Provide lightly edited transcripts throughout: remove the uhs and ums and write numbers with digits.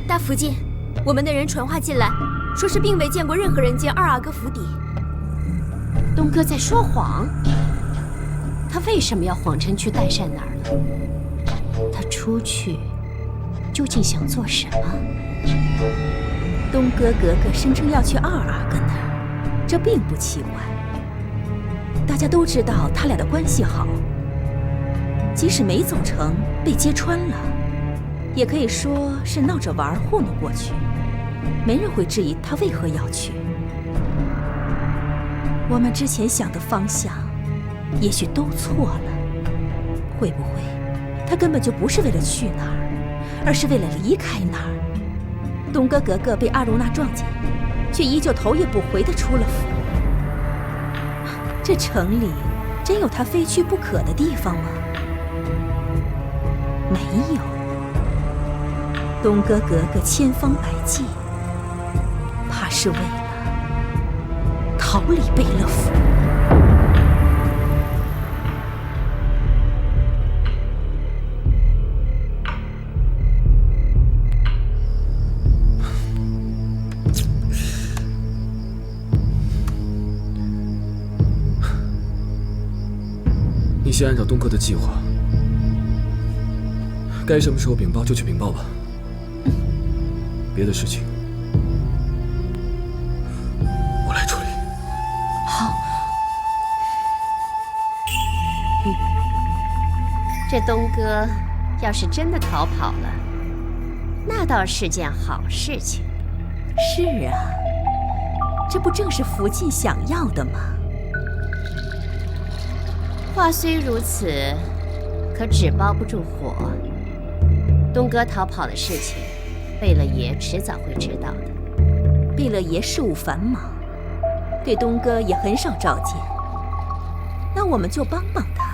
大福晋，我们的人传话进来，说是并未见过任何人进二阿哥府邸。东哥在说谎，他为什么要谎称去代善那儿了？他出去究竟想做什么？东哥格格声称要去二阿哥那儿，这并不奇怪。大家都知道他俩的关系好，即使没走成，被揭穿了，也可以说是闹着玩糊弄过去，没人会质疑他为何要去。我们之前想的方向，也许都错了。会不会，他根本就不是为了去那儿，而是为了离开那儿？东哥格格被阿如那撞见，却依旧头也不回地出了府。这城里真有他非去不可的地方吗？没有。东哥格格千方百计，怕是为了逃离贝勒府。你先按照东哥的计划，该什么时候禀报就去禀报吧。别的事情我来处理。好。这东哥要是真的逃跑了，那倒是件好事情。是啊，这不正是福晋想要的吗？话虽如此，可纸包不住火。东哥逃跑的事情，贝勒爷迟早会知道的。贝勒爷事务繁忙，对东哥也很少召见。那我们就帮帮他，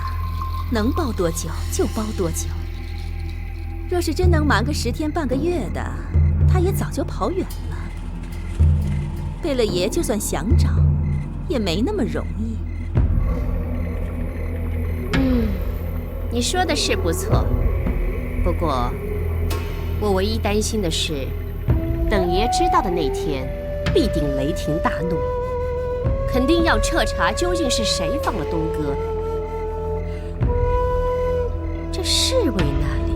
能包多久就包多久。若是真能瞒个10天半个月的，他也早就跑远了。贝勒爷就算想找，也没那么容易。你说的是不错，不过我唯一担心的是，等爷知道的那天，必定雷霆大怒，肯定要彻查究竟是谁放了东哥。这侍卫那里，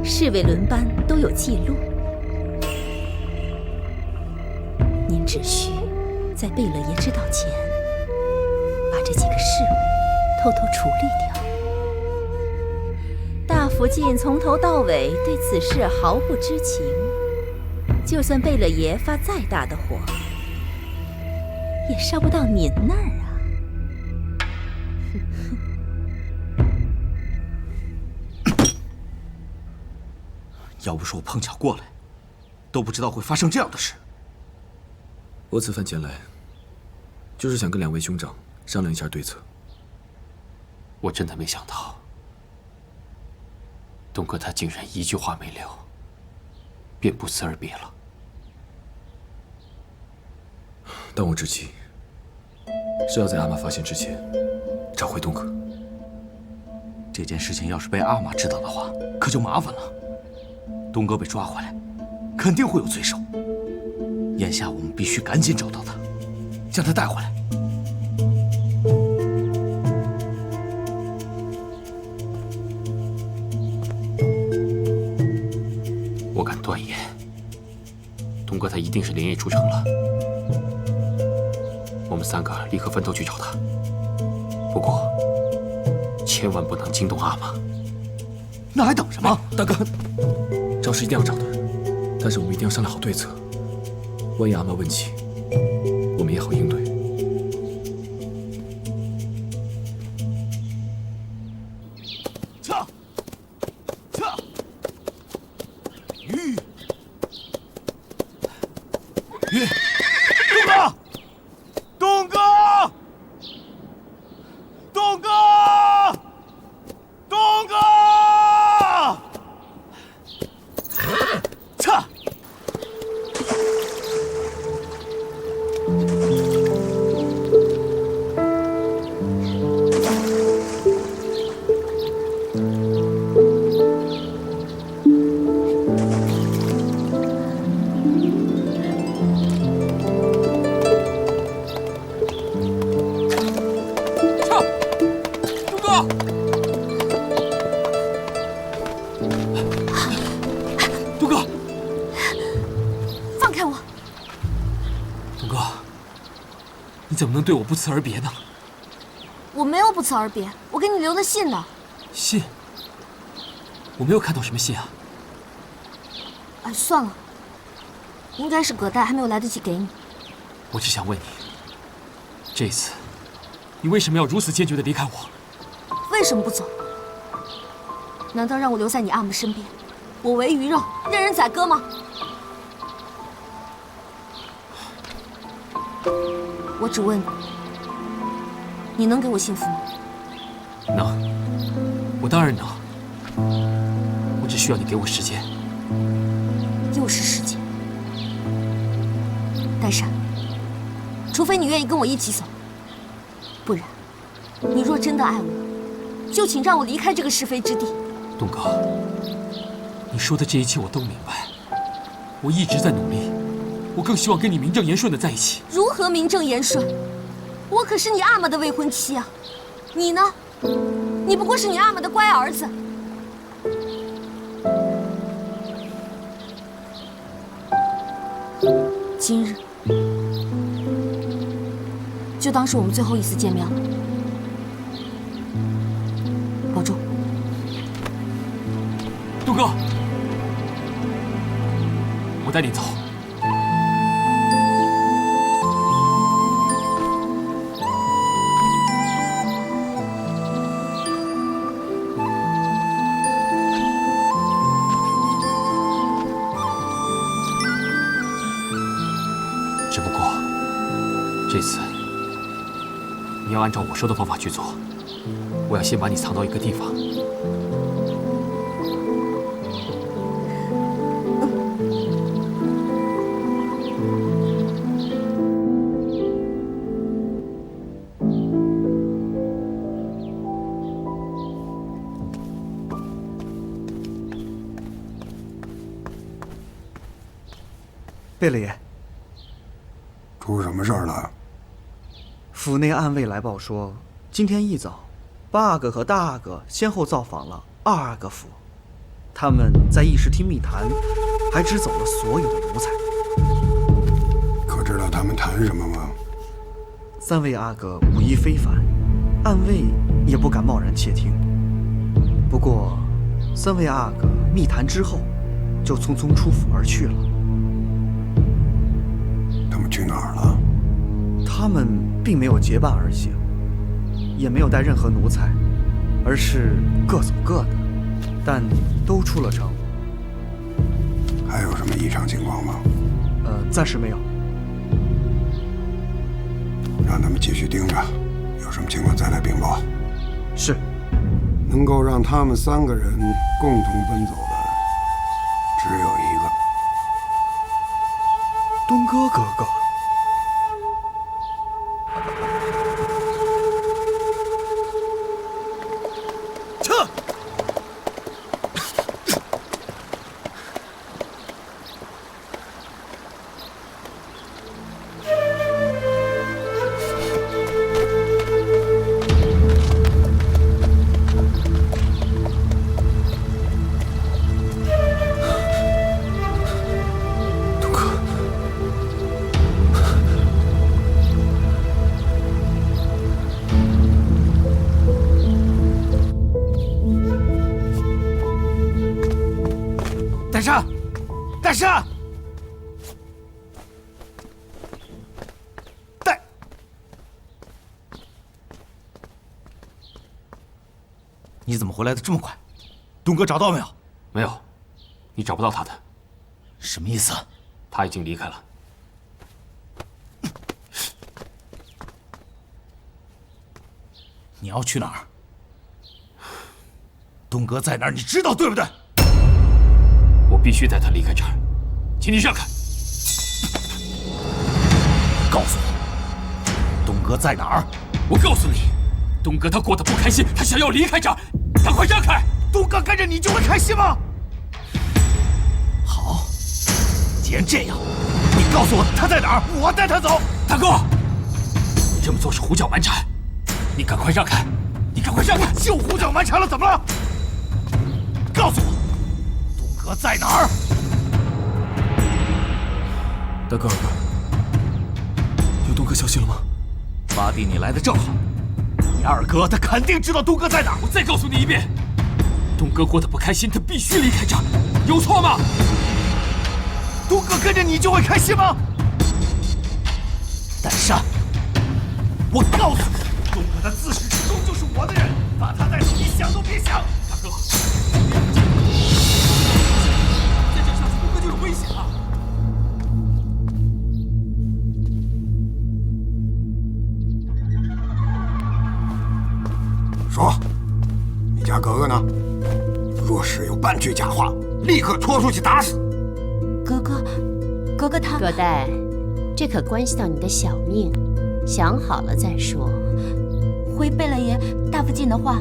侍卫轮班都有记录，您只需在贝勒爷知道前，把这几个侍卫偷偷处理掉。大福晋从头到尾对此事毫不知情，就算贝勒爷发再大的火，也烧不到您那儿啊！要不是我碰巧过来，都不知道会发生这样的事。我此番前来，就是想跟2位兄长商量一下对策。我真的没想到，东哥他竟然一句话没留，便不辞而别了。但我之计是要在阿玛发现之前找回东哥。这件事情要是被阿玛知道的话，可就麻烦了。东哥被抓回来，肯定会有罪首。眼下我们必须赶紧找到他，将他带回来。我敢断言，东哥他一定是连夜出城了。我们3个立刻分头去找他，不过千万不能惊动阿玛。那还等什么？大哥，找是一定要找的，但是我们一定要商量好对策，万一阿玛问起，我们也好应对。撤！吁！东哥！撤！你怎么能对我不辞而别呢？我没有不辞而别，我给你留的信呢。信？我没有看到什么信啊。哎，算了，应该是葛代还没有来得及给你。我只想问你，这次你为什么要如此坚决地离开我？为什么不走？难道让我留在你阿玛身边，我为鱼肉，任人宰割吗？我只问你，你能给我幸福吗？能，我当然能。我只需要你给我时间。又是时间。戴珊，除非你愿意跟我一起走，不然，你若真的爱我，就请让我离开这个是非之地。东哥，你说的这一切我都明白，我一直在努力，我更希望跟你名正言顺的在一起。如何名正言顺？我可是你阿玛的未婚妻啊！你呢？你不过是你阿玛的乖儿子。今日就当是我们最后一次见面了，保重。东哥，我带你走。只不过这次你要按照我说的方法去做。我要先把你藏到一个地方。贝勒爷，出什么事儿了？府内暗卫来报说，今天一早，八阿哥和大阿哥先后造访了二阿哥府，他们在议事厅密谈，还支走了所有的奴才。可知道他们谈什么吗？三位阿哥武艺非凡，暗卫也不敢贸然窃听。不过，三位阿哥密谈之后，就匆匆出府而去了。他们去哪儿了？他们并没有结伴而行，也没有带任何奴才，而是各走各的，但都出了城。还有什么异常情况吗？暂时没有。让他们继续盯着，有什么情况再来禀报。是。能够让他们三个人共同奔走的，只有一个。东哥哥哥。撤！戴珊，你怎么回来的这么快？东哥找到没有？没有，你找不到他的。什么意思？他已经离开了。你要去哪儿？东哥在哪儿？你知道对不对？我必须带他离开这儿，请你让开！告诉我，东哥在哪儿？我告诉你，东哥他过得不开心，他想要离开这儿，赶快让开！东哥跟着你就会开心吗？好，既然这样，你告诉我他在哪儿，我带他走。大哥，你这么做是胡搅蛮缠，你赶快让开！你赶快让开！就胡搅蛮缠了，怎么了？告诉我。东哥在哪儿？大哥，二哥，有东哥消息了吗？八弟，你来的正好。你二哥他肯定知道东哥在哪儿。我再告诉你一遍，东哥过得不开心，他必须离开这儿，有错吗？东哥跟着你就会开心吗？胆善，我告诉你，东哥他自始至终就是我的人，把他带走，你想都别想。大哥，再这样下去，东哥就有危险了。说，你家格格呢？若是有半句假话，立刻拖出去打死。格格他葛代，这可关系到你的小命，想好了再说。回贝勒爷大夫进的话，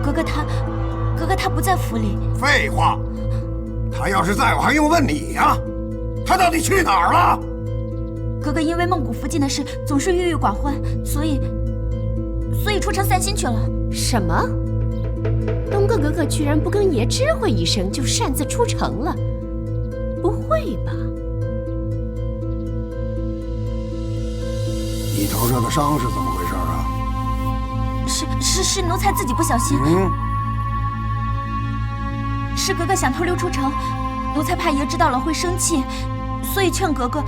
格格他不在府里。废话，他要是在，我还用问你呀？他到底去哪儿了？格格因为孟谷附近的事总是郁郁寡欢，所以出城散心去了。什么？东哥哥哥居然不跟爷知会一声就擅自出城了？不会吧？你头上的伤是怎么回事啊？是奴才自己不小心。是格格想偷溜出城，奴才怕爷知道了会生气，所以劝格格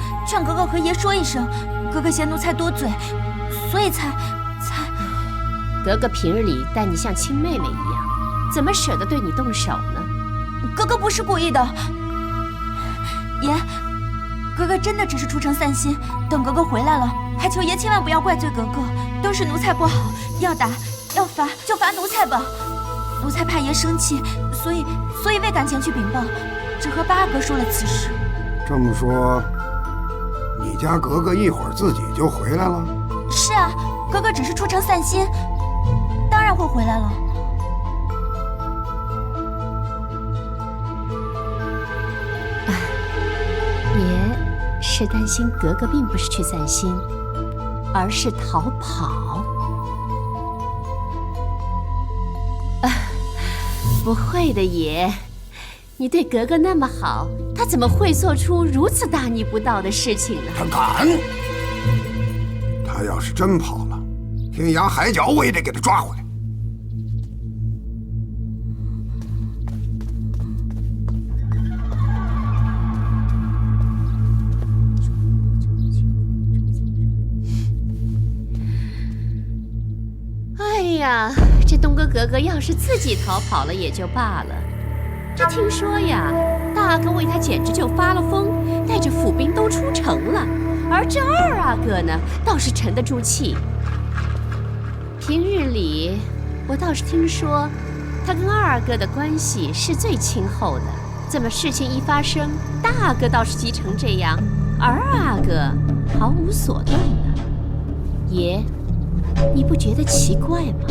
和爷说一声。格格嫌奴才多嘴，所以才……格格平日里待你像亲妹妹一样，怎么舍得对你动手呢？格格不是故意的，爷，格格真的只是出城散心。等格格回来了，还求爷千万不要怪罪格格，都是奴才不好，要打要罚就罚奴才吧。奴才怕爷生气，所以未敢前去禀报，只和八阿哥说了此事。这么说，你家格格一会儿自己就回来了？是啊，格格只是出城散心，当然会回来了。爷是担心格格并不是去散心，而是逃跑。不会的，爷，你对格格那么好，她怎么会做出如此大逆不道的事情呢？他敢！他要是真跑了，天涯海角我也得给他抓回来。哎呀，这东哥格格要是自己逃跑了也就罢了，这听说呀，大哥为他简直就发了疯，带着府兵都出城了，而这二阿哥呢，倒是沉得住气。平日里，我倒是听说，他跟二阿哥的关系是最亲厚的，怎么事情一发生，大阿哥倒是急成这样，而二阿哥毫无所动呢？爷，你不觉得奇怪吗？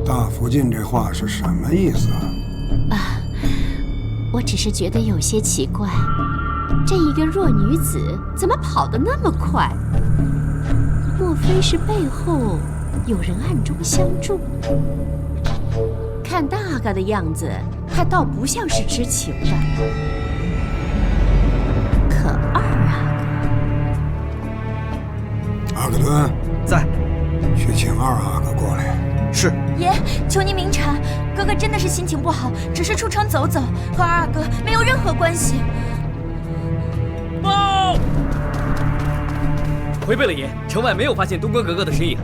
大福晋这话是什么意思啊？我只是觉得有些奇怪，这一个弱女子怎么跑得那么快？莫非是背后有人暗中相助？看大哥的样子，他倒不像是知情的。可二阿阿克敦在，去请二阿哥过来。是。爷，求您明察，格格真的是心情不好，只是出城走走，和二阿哥没有任何关系。报！回贝勒爷，城外没有发现东哥格格的身影，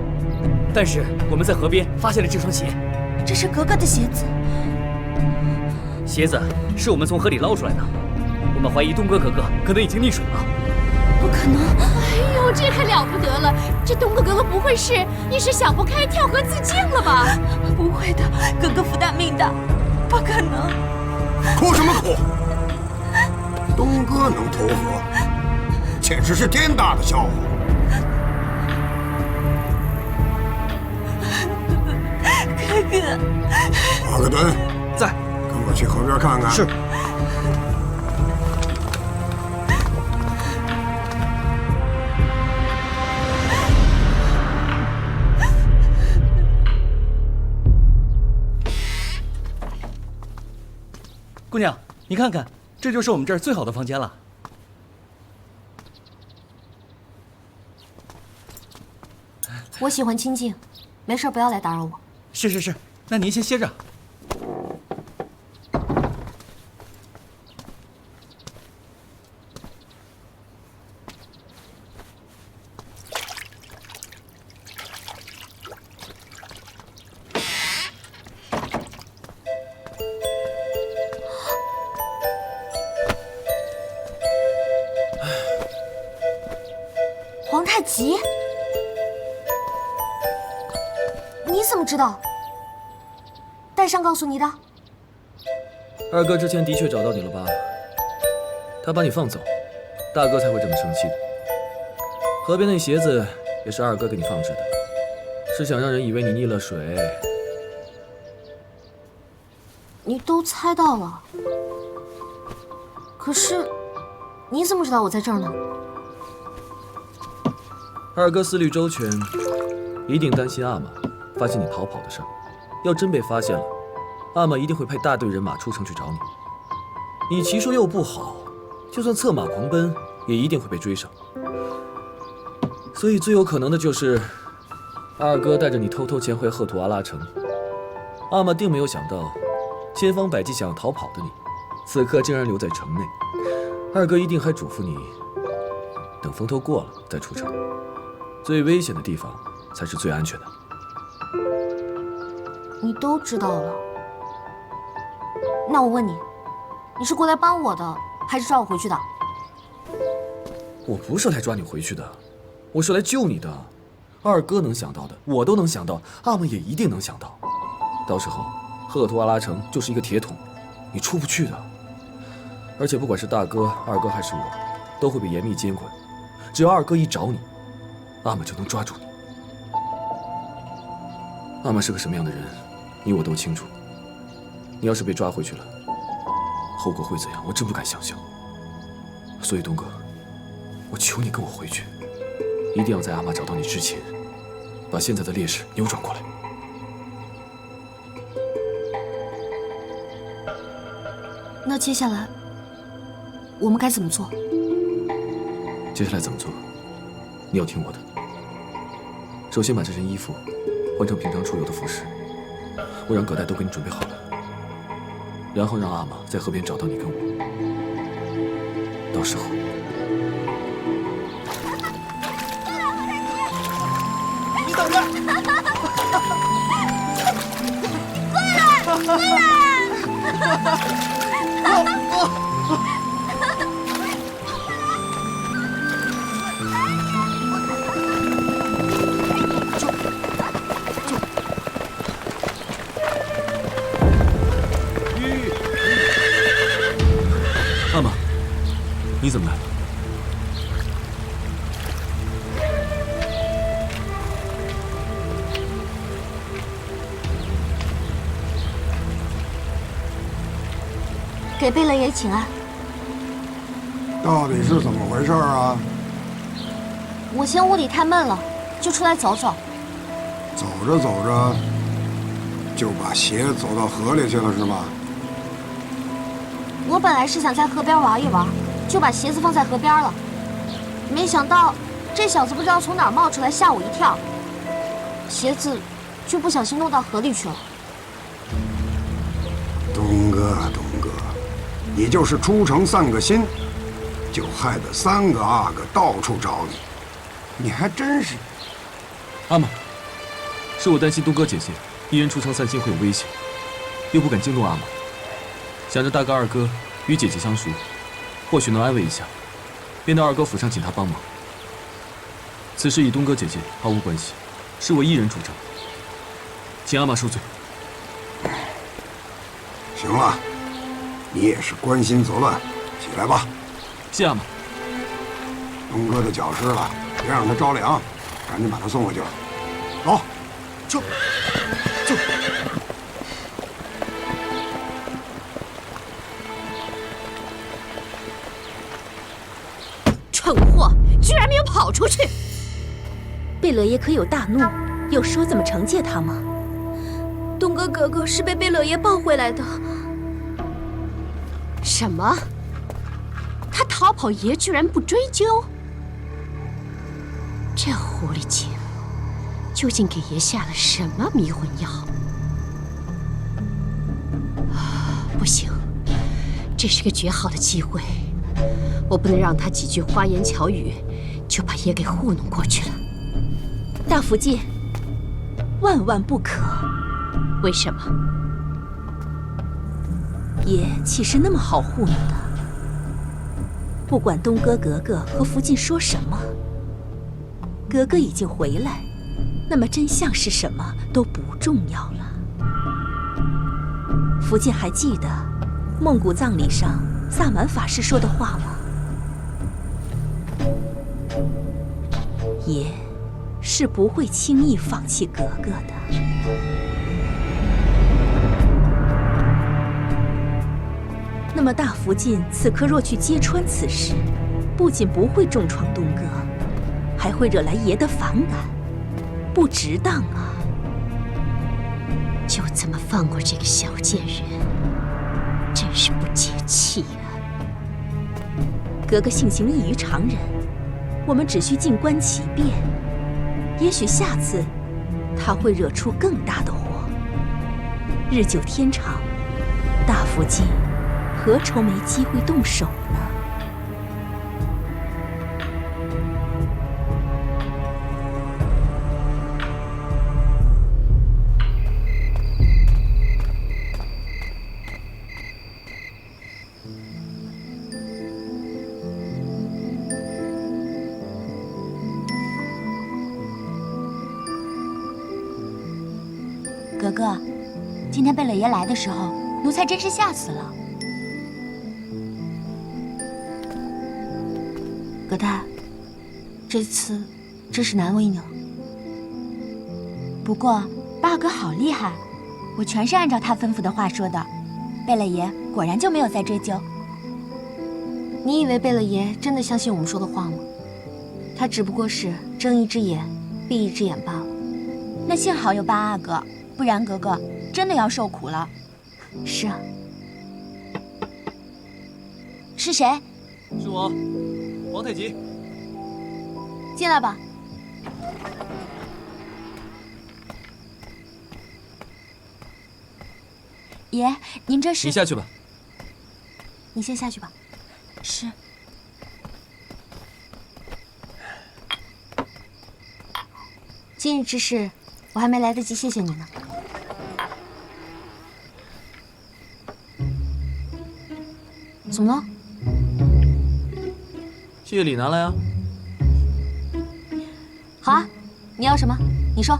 但是我们在河边发现了这双鞋。这是格格的鞋子。鞋子是我们从河里捞出来的，我们怀疑东哥格格可能已经溺水了。不可能！哎呦，这可了不得了！这东哥格格不会是一时想不开跳河自尽了吧？不会的，格格福大命大，不可能！哭什么哭？东哥能投河，简直是天大的笑话！格格，阿克敦在，跟我去河边看看。是。姑娘，你看看，这就是我们这儿最好的房间了。我喜欢清静，没事不要来打扰我。是，那您先歇着。皇太极，你怎么知道？戴上告诉你的？二哥之前的确找到你了吧？他把你放走，大哥才会这么生气的。河边那鞋子也是二哥给你放置的，是想让人以为你溺了水。你都猜到了，可是你怎么知道我在这儿呢？二哥思虑周全，一定担心阿玛发现你逃跑的事儿。要真被发现了，阿玛一定会派大队人马出城去找你。你骑术又不好，就算策马狂奔，也一定会被追上。所以最有可能的就是二哥带着你偷偷潜回赫图阿拉城。阿玛定没有想到，千方百计想要逃跑的你，此刻竟然留在城内。二哥一定还嘱咐你，等风头过了再出城。最危险的地方才是最安全的。你都知道了，那我问你，你是过来帮我的，还是抓我回去的？我不是来抓你回去的，我是来救你的。二哥能想到的，我都能想到，阿玛也一定能想到。到时候，赫图阿拉城就是一个铁桶，你出不去的。而且不管是大哥、二哥还是我，都会被严密监管。只要二哥一找你，阿玛就能抓住你。阿玛是个什么样的人，你我都清楚。你要是被抓回去了，后果会怎样，我真不敢想象。所以东哥，我求你跟我回去，一定要在阿玛找到你之前，把现在的劣势扭转过来。那接下来我们该怎么做？接下来怎么做？你要听我的。首先把这身衣服换成平常出游的服饰，我让葛代都给你准备好了。然后让阿玛在河边找到你跟我。到时候，你等着！过来！阿玛，你怎么来了？给贝勒爷请安。到底是怎么回事啊？我嫌屋里太闷了，就出来走走。走着走着，就把鞋走到河里去了，是吧？我本来是想在河边玩一玩，就把鞋子放在河边了。没想到这小子不知道从哪儿冒出来，吓我一跳，鞋子就不小心弄到河里去了。东哥，你就是出城散个心，就害得3个阿哥到处找你，你还真是……阿玛，是我担心东哥姐姐一人出城散心会有危险，又不敢惊动阿玛。想着大哥、二哥与姐姐相熟，或许能安慰一下，便到二哥府上请他帮忙。此事与东哥姐姐毫无关系，是我一人主张，请阿玛恕罪。行了，你也是关心则乱，起来吧。谢阿玛。东哥的脚湿了，别让他着凉，赶紧把他送回去。走，走。蠢货，居然没有跑出去！贝勒爷可有大怒？有说怎么惩戒他吗？东哥哥哥是被贝勒爷抱回来的。什么？他逃跑，爷居然不追究？这狐狸精，究竟给爷下了什么迷魂药？不行，这是个绝好的机会，我不能让他几句花言巧语就把爷给糊弄过去了。大福晋，万万不可！为什么？爷岂是那么好糊弄的？不管东哥格格和福晋说什么，格格已经回来，那么真相是什么都不重要了。福晋还记得孟古葬礼上萨满法师说的话吗？爷是不会轻易放弃格格的。那么大福晋此刻若去揭穿此事，不仅不会重创东哥，还会惹来爷的反感，不值当啊！就这么放过这个小贱人，真是不解气啊！格格性情异于常人，我们只需静观其变，也许下次他会惹出更大的祸。日久天长，大福晋何愁没机会动手呢？格格，今天贝勒爷来的时候，奴才真是吓死了。葛太，这次真是难为你了。不过八哥好厉害，我全是按照他吩咐的话说的，贝勒爷果然就没有再追究。你以为贝勒爷真的相信我们说的话吗？他只不过是睁一只眼闭一只眼罢了。那幸好有八阿哥，不然格格真的要受苦了。是啊。是谁？是我，皇太极。进来吧。爷，您这是？你下去吧。你先下去吧。是。今日之事，我还没来得及谢谢你呢。怎么了？谢礼拿来啊。好啊，你要什么？你说。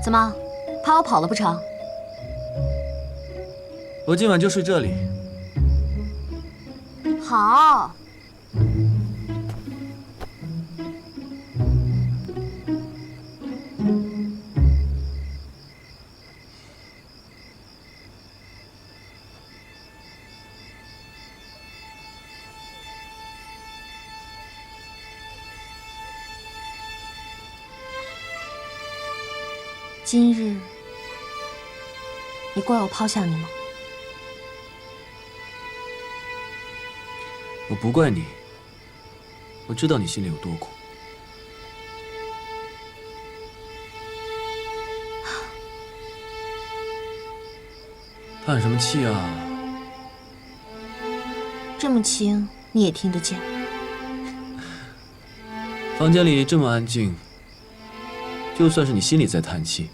怎么，怕我跑了不成？我今晚就睡这里。好。今日，你怪我抛下你吗？我不怪你，我知道你心里有多苦。叹什么气啊？这么轻，你也听得见？房间里这么安静，就算是你心里在叹气，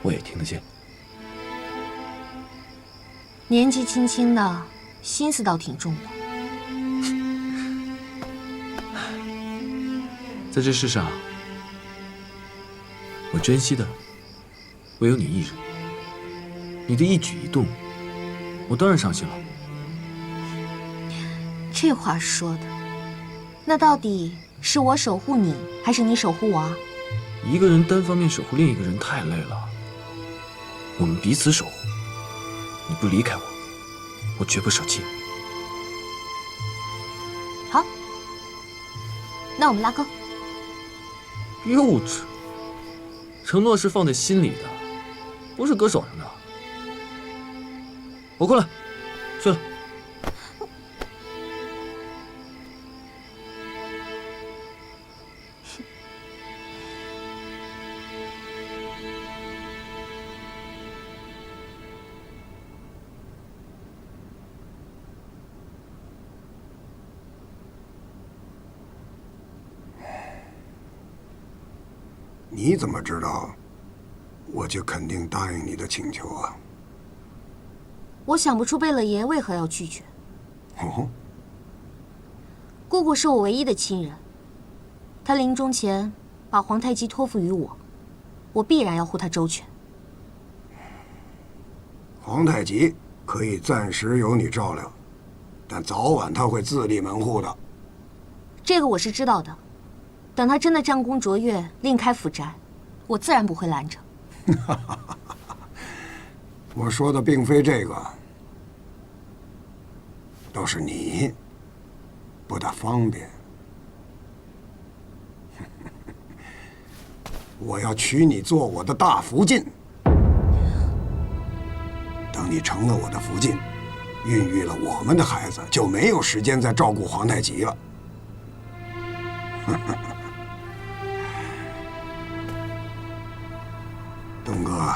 我也听得见。年纪轻轻的，心思倒挺重的。在这世上，我珍惜的唯有你一人。你的一举一动，我当然上心了。这话说的，那到底是我守护你，还是你守护我啊？一个人单方面守护另一个人太累了，我们彼此守护。你不离开我，我绝不舍弃。那我们拉钩。幼稚，承诺是放在心里的，不是搁手上的。我困了，睡了。你怎么知道我就肯定答应你的请求啊？我想不出贝勒爷为何要拒绝。哦，姑姑是我唯一的亲人，她临终前把皇太极托付于我，我必然要护她周全。皇太极可以暂时由你照料，但早晚他会自立门户的。这个我是知道的。等他真的战功卓越，另开府宅，我自然不会拦着。我说的并非这个，都是你不大方便。我要娶你做我的大福晋，等你成了我的福晋，孕育了我们的孩子，就没有时间再照顾皇太极了。东哥，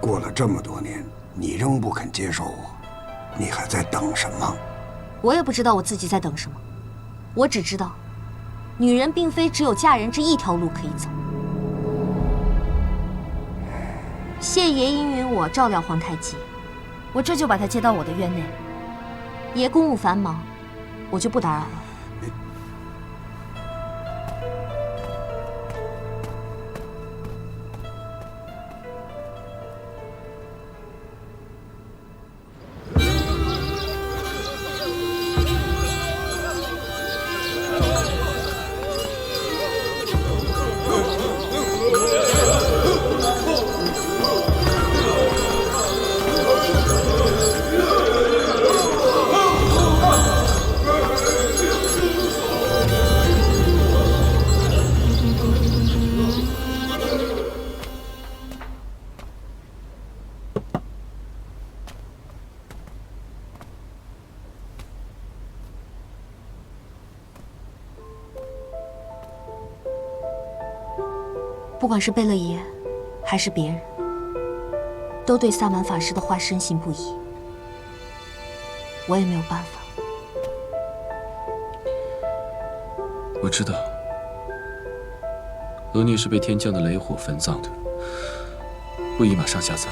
过了这么多年，你仍不肯接受我，你还在等什么？我也不知道我自己在等什么，我只知道，女人并非只有嫁人这一条路可以走。谢爷应允我照料皇太极，我这就把他接到我的院内。爷公务繁忙，我就不打扰了。不管是贝勒爷，还是别人，都对萨满法师的话深信不疑。我也没有办法。我知道，额聂是被天降的雷火焚葬的，不宜马上下葬。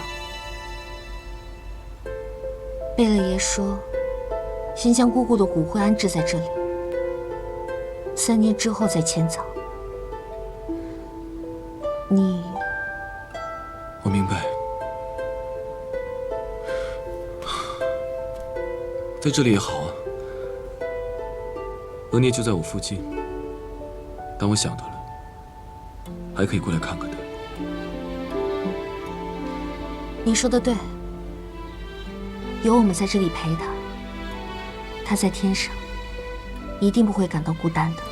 贝勒爷说，先将姑姑的骨灰安置在这里，3年之后再迁葬。你，我明白，在这里也好啊。额聂就在我附近，当我想到了，还可以过来看看的。你说的对，有我们在这里陪他，他在天上一定不会感到孤单的。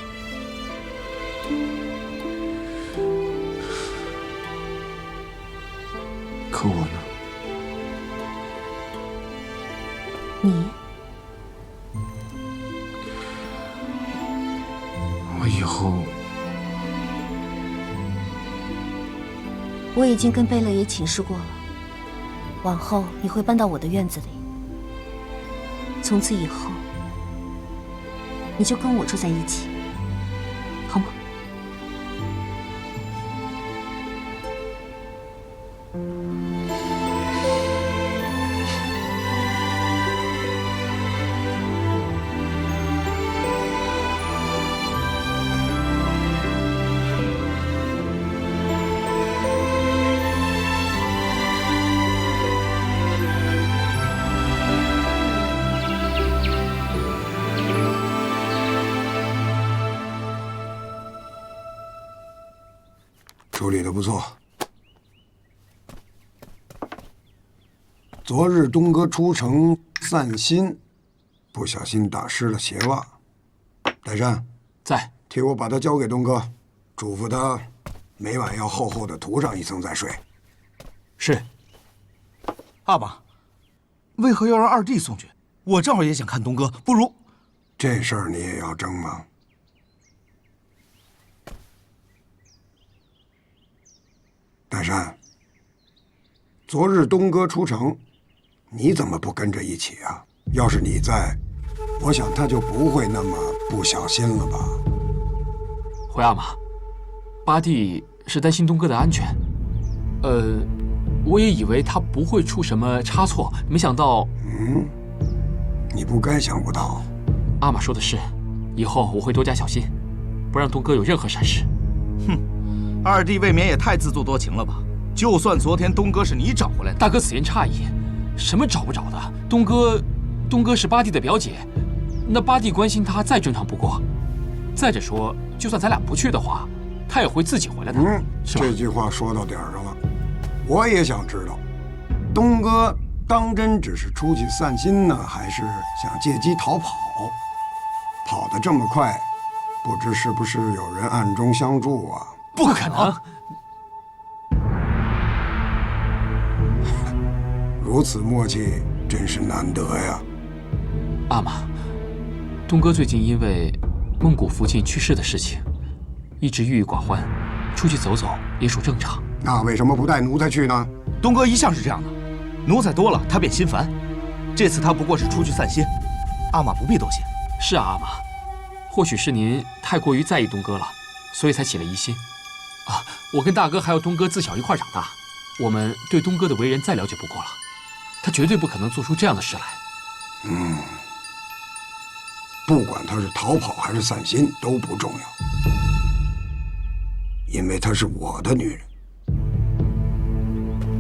可我呢？你，我以后，我已经跟贝勒爷请示过了，往后你会搬到我的院子里，从此以后，你就跟我住在一起，好吗？处理得不错。昨日东哥出城散心，不小心打湿了鞋袜。代善，在。替我把他交给东哥，嘱咐他每晚要厚厚的涂上一层再睡。是。阿玛，为何要让二弟送去？我正好也想看东哥，不如……这事儿你也要争吗？大山，昨日东哥出城，你怎么不跟着一起啊？要是你在，我想他就不会那么不小心了吧？回阿玛，八弟是担心东哥的安全。我也以为他不会出什么差错，没想到……你不该想不到。阿玛说的是，以后我会多加小心，不让东哥有任何闪失。哼，二弟未免也太自作多情了吧？就算昨天东哥是你找回来的，大哥此言差矣，什么找不着的？东哥是八弟的表姐，那八弟关心他再正常不过。再者说，就算咱俩不去的话，他也会自己回来的，是吧？这句话说到点儿上了。我也想知道，东哥当真只是出去散心呢，还是想借机逃跑？跑得这么快，不知是不是有人暗中相助啊？不可能！如此默契，真是难得呀。阿玛，东哥最近因为孟古附近去世的事情，一直郁郁寡欢，出去走走也属正常。那为什么不带奴才去呢？东哥一向是这样的，奴才多了他便心烦。这次他不过是出去散心，阿玛不必多心。是啊，阿玛，或许是您太过于在意东哥了，所以才起了疑心。啊，我跟大哥还有东哥自小一块长大，我们对东哥的为人再了解不过了，他绝对不可能做出这样的事来。不管他是逃跑还是散心都不重要，因为她是我的女人。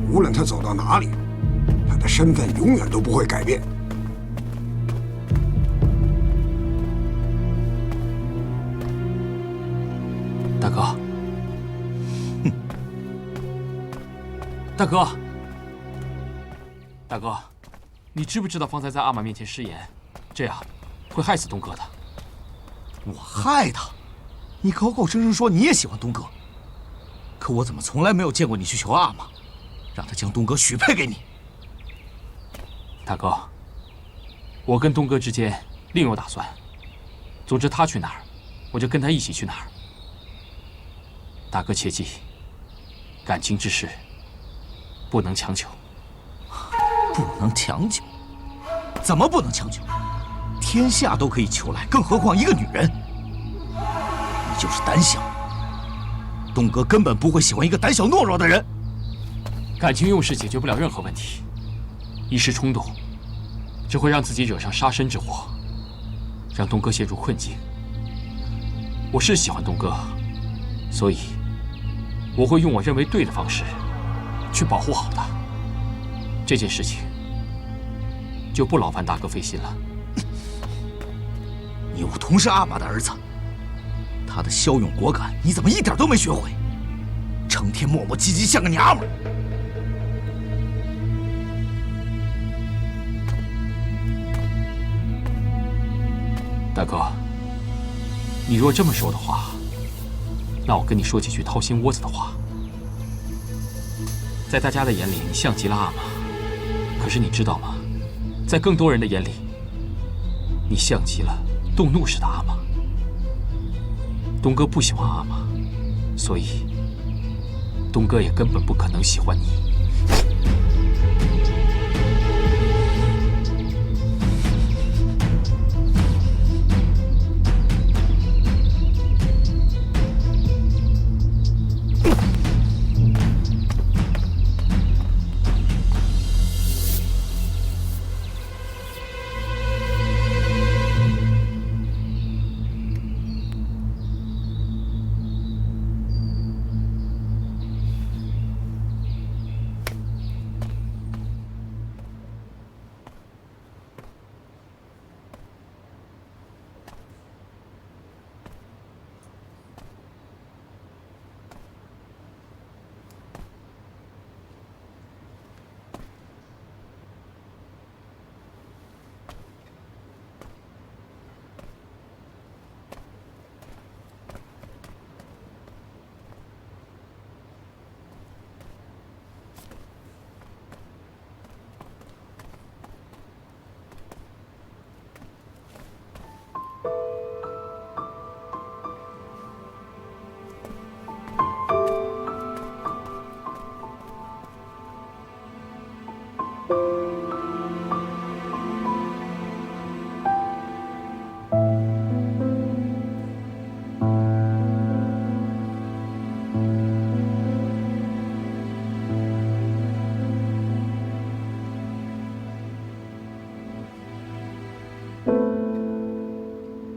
无论她走到哪里，她的身份永远都不会改变。大哥，大哥，大哥，你知不知道方才在阿玛面前失言，这样会害死东哥的？我害他？你口口声声说你也喜欢东哥，可我怎么从来没有见过你去求阿玛，让他将东哥许配给你？大哥，我跟东哥之间另有打算。总之他去哪儿，我就跟他一起去哪儿。大哥切记，感情之事不能强求。不能强求？怎么不能强求？天下都可以求来，更何况一个女人？你就是胆小。东哥根本不会喜欢一个胆小懦弱的人。感情用事解决不了任何问题，一时冲动，只会让自己惹上杀身之祸，让东哥陷入困境。我是喜欢东哥，所以我会用我认为对的方式去保护好他。这件事情就不劳烦大哥费心了。你武同是阿玛的儿子，他的骁勇果敢，你怎么一点都没学会？成天磨磨唧唧，像个娘们儿。大哥，你若这么说的话，那我跟你说几句掏心窝子的话。在大家的眼里，你像极了阿玛，可是你知道吗？在更多人的眼里，你像极了动怒时的阿玛。东哥不喜欢阿玛，所以东哥也根本不可能喜欢你。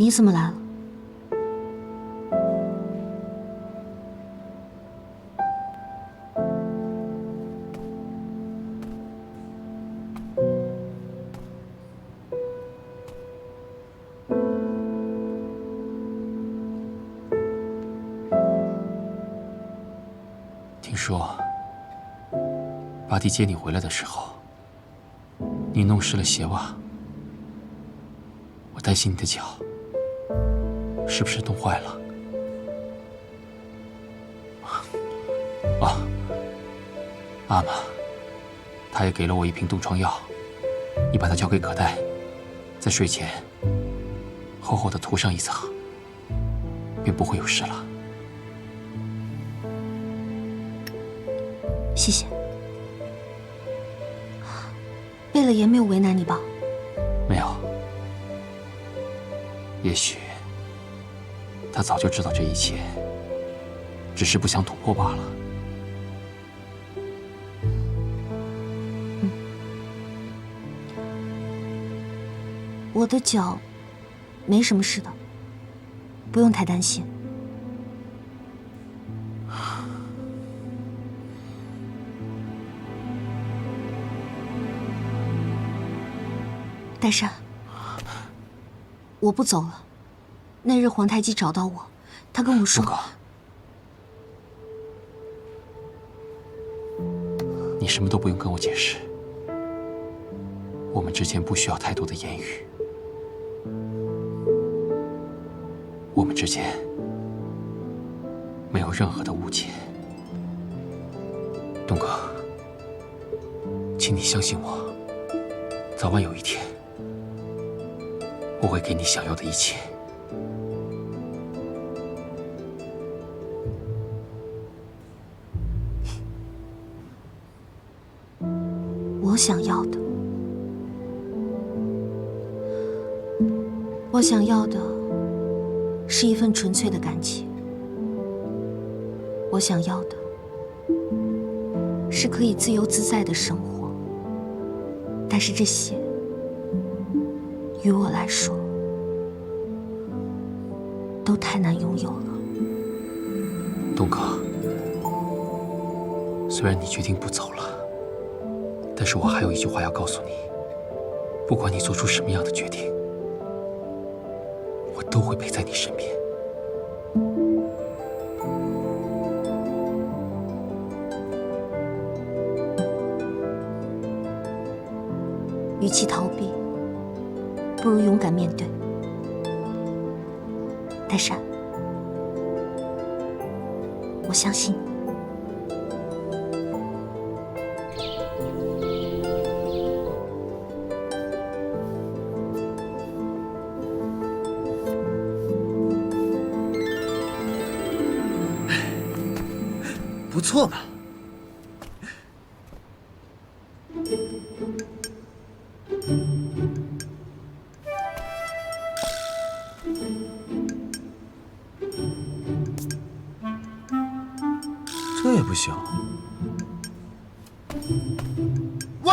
你怎么来了？听说八弟接你回来的时候，你弄湿了鞋袜，我担心你的脚是不是冻坏了？啊，阿玛，他也给了我一瓶冻疮药，你把它交给葛代，在睡前厚厚的涂上一层，便不会有事了。谢谢。贝勒爷没有为难你吧？没有，也许他早就知道这一切，只是不想突破罢了。我的脚没什么事的，不用太担心。代善，我不走了。那日皇太极找到我，他跟我说，你什么都不用跟我解释，我们之间不需要太多的言语，我们之间没有任何的误解。东哥，请你相信我，早晚有一天，我会给你想要的一切。我想要的，我想要的是一份纯粹的感情。我想要的是可以自由自在的生活，但是这些于我来说都太难拥有了。东哥，虽然你决定不走了，但是我还有一句话要告诉你：不管你做出什么样的决定，我都会陪在你身边。与其逃避，不如勇敢面对。代善，我相信你。不错嘛。这也不行。喂！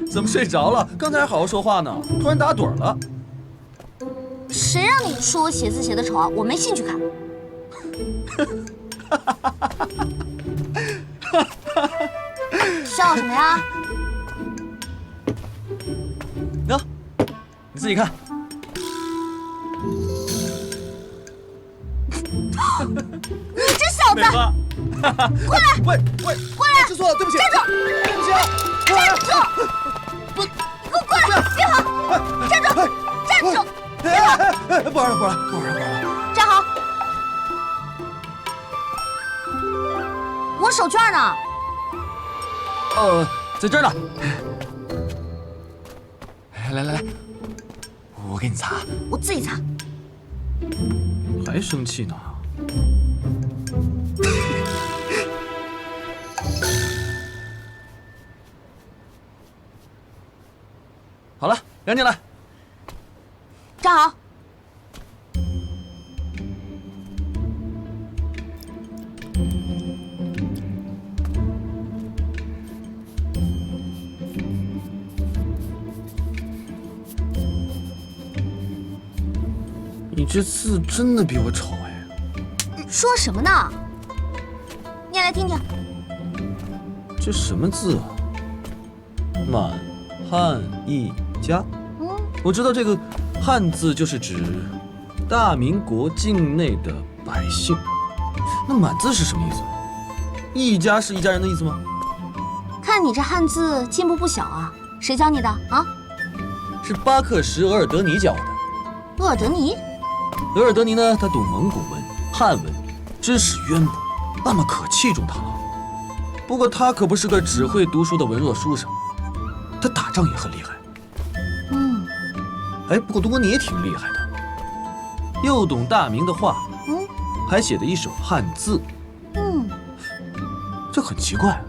怎么睡着了？刚才还好好说话呢，突然打盹了。谁让你说我写字写的丑啊？我没兴趣看。笑什么呀？喏，你自己看。你这小子！过来！喂，过来！知错了，对不起，站住！对不起啊！站住！不，你给我过来！别跑！站住！站住！别跑！不玩了！站好！我手绢呢？在这儿呢。来，我给你擦。我自己擦。还生气呢？好了，赶紧来。站好。这字真的比我丑哎！说什么呢？念来听听。这什么字啊？满汉一家。我知道这个汉字就是指大明国境内的百姓。那满字是什么意思？一家是一家人的意思吗？看你这汉字进步不小啊，谁教你的啊？是巴克什额尔德尼教我的。鄂尔德尼？额尔德尼呢，他懂蒙古文、汉文，知识渊博，阿玛可器重他了。不过他可不是个只会读书的文弱书生，他打仗也很厉害。哎，不过东哥你也挺厉害的，又懂大明的话，还写了一手汉字，这很奇怪。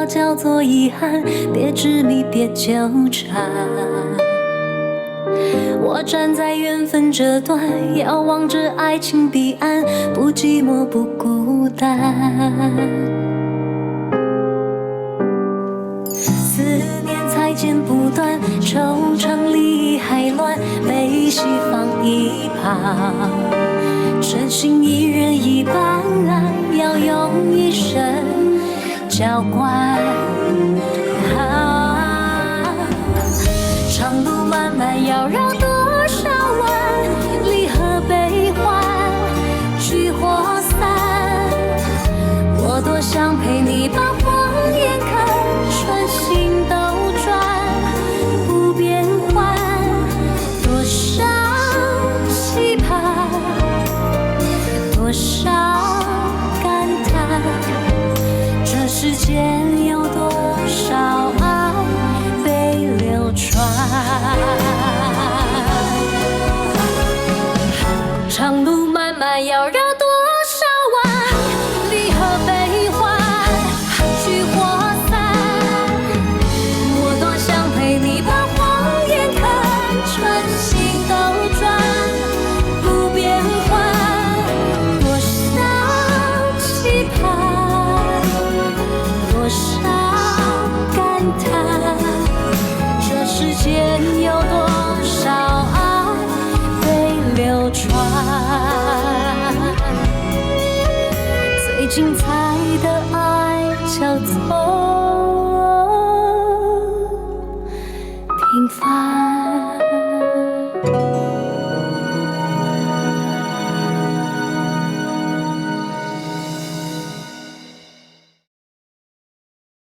叫做遗憾，别执迷，别纠缠。我站在缘分这端，遥望着爱情彼岸，不寂寞，不孤单。思念才剪不断，惆怅离还乱，悲喜放一旁。真心一人一半，要用一生浇灌。长路漫漫，要绕多少弯？离合悲欢，聚或散。我多想陪你把谎言看穿，心斗转，不变换。多少期盼，多少感叹。这世间有多少爱被流传？长路漫漫，要绕多少弯？离合悲欢，聚或散。我多想陪你把谎言看穿，心斗转，不变换。多少期盼，多少感叹。这世间有多少爱被流传？最精彩的爱叫做平凡。